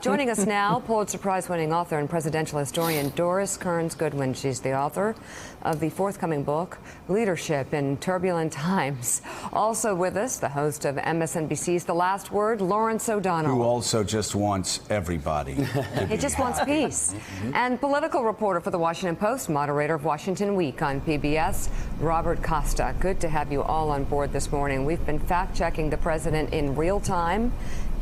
Joining us now, Pulitzer Prize-winning author and presidential historian Doris Kearns Goodwin. She's the author of the forthcoming book, Leadership in Turbulent Times. Also with us, the host of MSNBC's The Last Word, Lawrence O'Donnell. Who also just wants everybody. He just wants peace. And political reporter for The Washington Post, moderator of Washington Week on PBS, Robert Costa. Good to have you all on board this morning. We've been fact-checking the president in real time.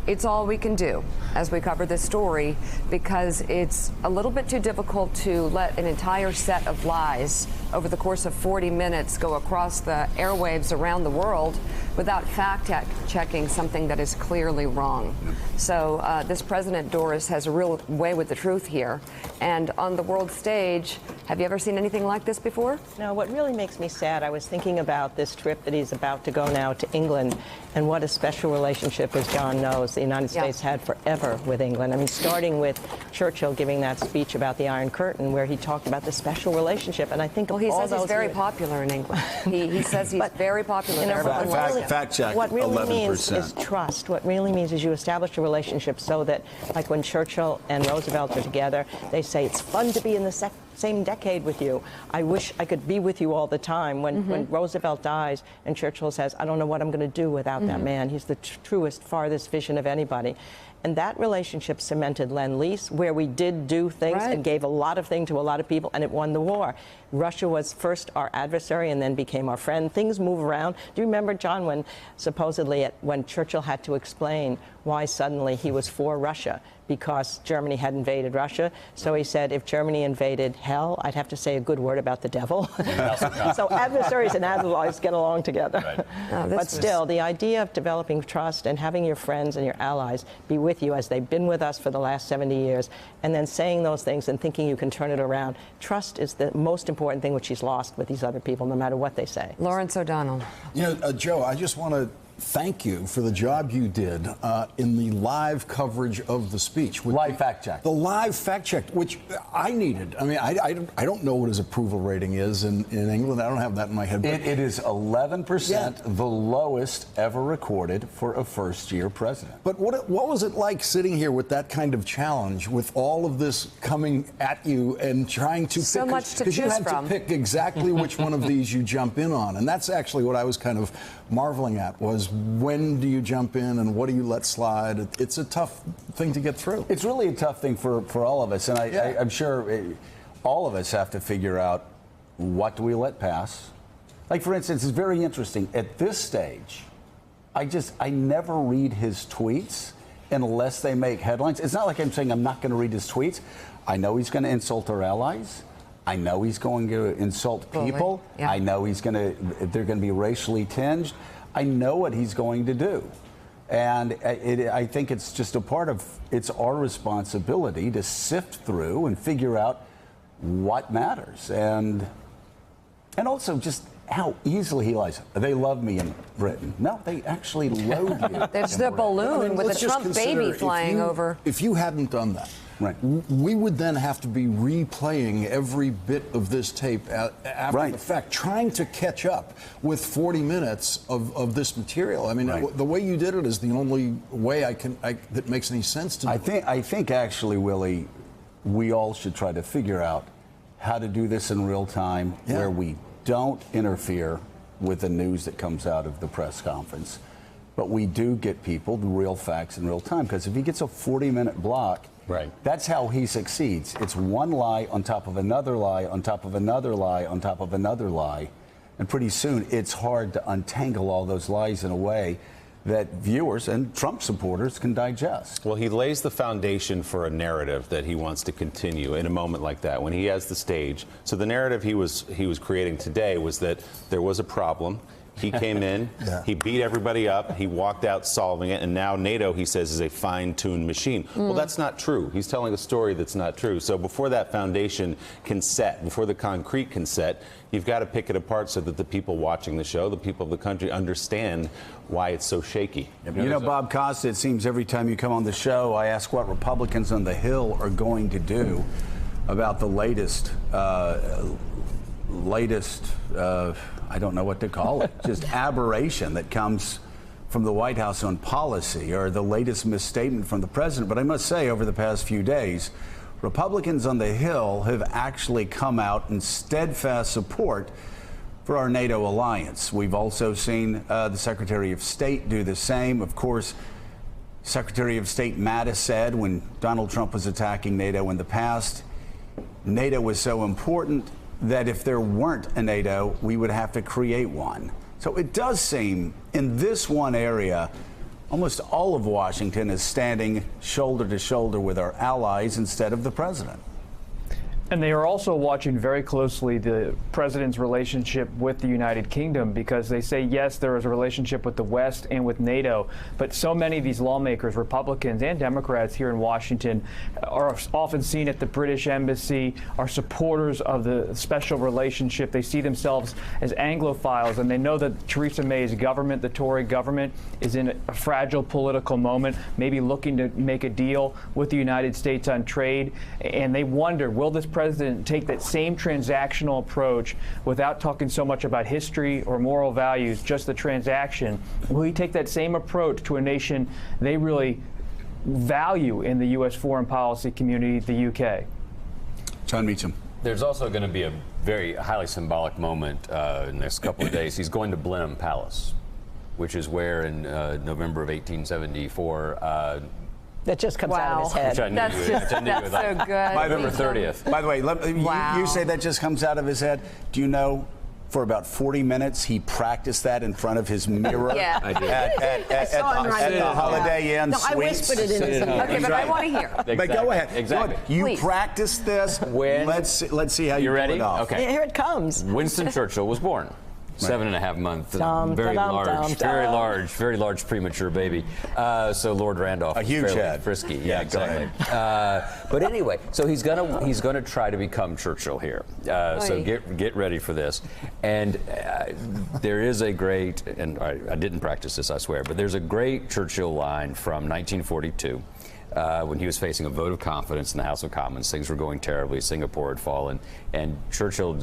It's all we can do as we cover this story because it's a little bit too difficult to let an entire set of lies over the course of 40 minutes go across the airwaves around the world without fact-checking something that is clearly wrong. So this president, Doris, has a real way with the truth here. And on the world stage, have you ever seen anything like this before? No, what really makes me sad, I was thinking about this trip that he's about to go now to England and what a special relationship, as John knows, the United States had forever with England. I mean, starting with Churchill giving that speech about the Iron Curtain where he talked about the special relationship. And I think he says he's very popular in England. He says he's very popular there. Fact check, what really 11%. means is trust. What really means is you establish a relationship so that, like when Churchill and Roosevelt are together, they say, it's fun to be in the same decade with you. I wish I could be with you all the time. When Roosevelt dies and Churchill says, I don't know what I'm going to do without that man. He's the truest, farthest vision of anybody. And that relationship cemented Lend-Lease, where we did do things and gave a lot of things to a lot of people, and it won the war. Russia was first our adversary and then became our friend. Things move around. Do you remember, John, when supposedly when Churchill had to explain why suddenly he was for Russia? Because Germany had invaded Russia. So he said, if Germany invaded hell, I'd have to say a good word about the devil. So adversaries and allies get along together. Right. But still, the idea of developing trust and having your friends and your allies be with you as they've been with us for the last 70 years, and then saying those things and thinking you can turn it around. Trust is the most important thing which he's lost with these other people, no matter what they say. Lawrence O'Donnell. You know, Joe, I just want to thank you for the job you did in the live coverage of the speech. Live fact check. The live fact check, which I needed. I mean, I don't know what his approval rating is in England. I don't have that in my head. But it is 11%, the lowest ever recorded for a first-year president. But what was it like sitting here with that kind of challenge, with all of this coming at you and trying to so pick? Much to choose you had from. to pick exactly which one of these you jump in on. And that's actually what I was kind of marveling at, was when do you jump in and what do you let slide? It's a tough thing to get through. It's really a tough thing for all of us. And I'm sure all of us have to figure out, what do we let pass? Like, for instance, it's very interesting. At this stage, I never read his tweets unless they make headlines. It's not like I'm saying I'm not going to read his tweets. I know he's going to insult our allies. I know he's going to insult people. Yeah. I know they're going to be racially tinged. I know what he's going to do. And I think it's just it's our responsibility to sift through and figure out what matters. And also just how easily he lies. They love me in Britain. No, they actually loathe you. There's the balloon with the Trump baby flying over. If you hadn't done that, right, we would then have to be replaying every bit of this tape after the fact, trying to catch up with 40 minutes of this material. I mean, the way you did it is the only way that makes any sense to me. I think actually, Willie, we all should try to figure out how to do this in real time, where we don't interfere with the news that comes out of the press conference, but we do get people the real facts in real time. Because if he gets a 40-minute block, that's how he succeeds. It's one lie on top of another lie on top of another lie on top of another lie. And pretty soon it's hard to untangle all those lies in a way that viewers and Trump supporters can digest. Well, he lays the foundation for a narrative that he wants to continue in a moment like that, when he has the stage. So the narrative he was creating today was that there was a problem. He came in, he beat everybody up, he walked out solving it, and now NATO, he says, is a fine-tuned machine. Well, that's not true. He's telling a story that's not true. So before that foundation can set, before the concrete can set, you've got to pick it apart so that the people watching the show, the people of the country, understand why it's so shaky. You know, Bob Costa, it seems every time you come on the show, I ask what Republicans on the Hill are going to do about the latest I don't know what to call it, just aberration that comes from the White House on policy or the latest misstatement from the president. But I must say, over the past few days, Republicans on the Hill have actually come out in steadfast support for our NATO alliance. We've also seen the Secretary of State do the same. Of course, Secretary of State Mattis said when Donald Trump was attacking NATO in the past, NATO was so important that if there weren't a NATO, we would have to create one. So it does seem in this one area, almost all of Washington is standing shoulder to shoulder with our allies instead of the president. And they are also watching very closely the president's relationship with the United Kingdom, because they say, yes, there is a relationship with the West and with NATO, but so many of these lawmakers, Republicans and Democrats here in Washington, are often seen at the British Embassy, are supporters of the special relationship. They see themselves as Anglophiles, and they know that Theresa May's government, the Tory government, is in a fragile political moment, maybe looking to make a deal with the United States on trade, and they wonder, will this president take that same transactional approach without talking so much about history or moral values, just the transaction? Will he take that same approach to a nation they really value in the U.S. foreign policy community, the UK? John Meacham. There's also going to be a very highly symbolic moment in the next couple of days. He's going to Blenheim Palace, which is where in November of 1874 That just comes out of his head. which I knew That's you would- just, which I knew you that's would so like. good. November 30th. By the way, Wow. you say that just comes out of his head. Do you know for about 40 minutes he practiced that in front of his mirror Yeah. I did. at saw him right the now. Holiday Inn No, I Suites? whispered it in his ear. Okay, but I want to hear. But go ahead. Exactly. Go ahead. You Please. practiced this. When- Let's see how you You ready? pull it off. Okay. Here it comes. Winston Churchill was born. 7.5 months, Dum, very da-dum, large, dum, very dum. large, very large premature baby. So Lord Randolph, A was huge fairly head. frisky. Yeah, Yeah, go exactly. But anyway, so he's gonna try to become Churchill here. So Oy. get ready for this. And there is a great, and I didn't practice this, I swear, but there's a great Churchill line from 1942. When he was facing a vote of confidence in the House of Commons. Things were going terribly. Singapore had fallen. And Churchill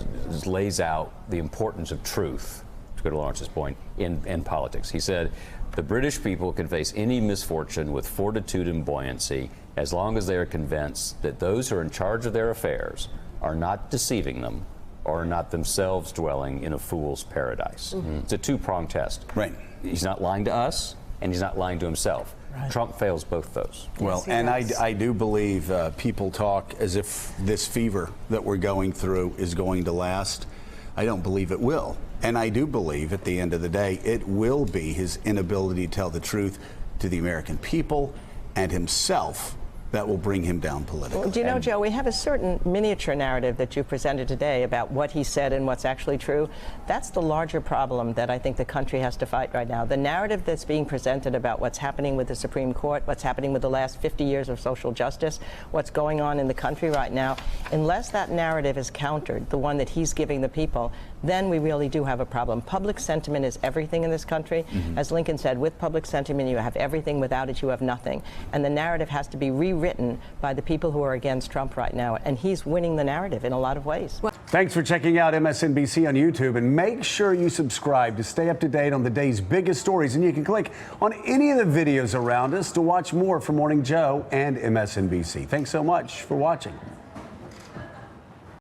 lays out the importance of truth, to go to Lawrence's point, in politics. He said, the British people can face any misfortune with fortitude and buoyancy as long as they are convinced that those who are in charge of their affairs are not deceiving them or are not themselves dwelling in a fool's paradise. Mm-hmm. It's a two-pronged test. Right. He's not lying to us, and he's not lying to himself. Right. Trump fails both those. Well, Yes, he and does. I do believe people talk as if this fever that we're going through is going to last. I don't believe it will. And I do believe at the end of the day, it will be his inability to tell the truth to the American people and himself that will bring him down politically. Do you know, Joe, we have a certain miniature narrative that you presented today about what he said and what's actually true. That's the larger problem that I think the country has to fight right now. The narrative that's being presented about what's happening with the Supreme Court, what's happening with the last 50 years of social justice, what's going on in the country right now, unless that narrative is countered, the one that he's giving the people, then we really do have a problem. Public sentiment is everything in this country. Mm-hmm. As Lincoln said, with public sentiment, you have everything. Without it, you have nothing. And the narrative has to be rewritten by the people who are against Trump right now. And he's winning the narrative in a lot of ways. Thanks for checking out MSNBC on YouTube, and make sure you subscribe to stay up to date on the day's biggest stories. And you can click on any of the videos around us to watch more from Morning Joe and MSNBC. Thanks so much for watching.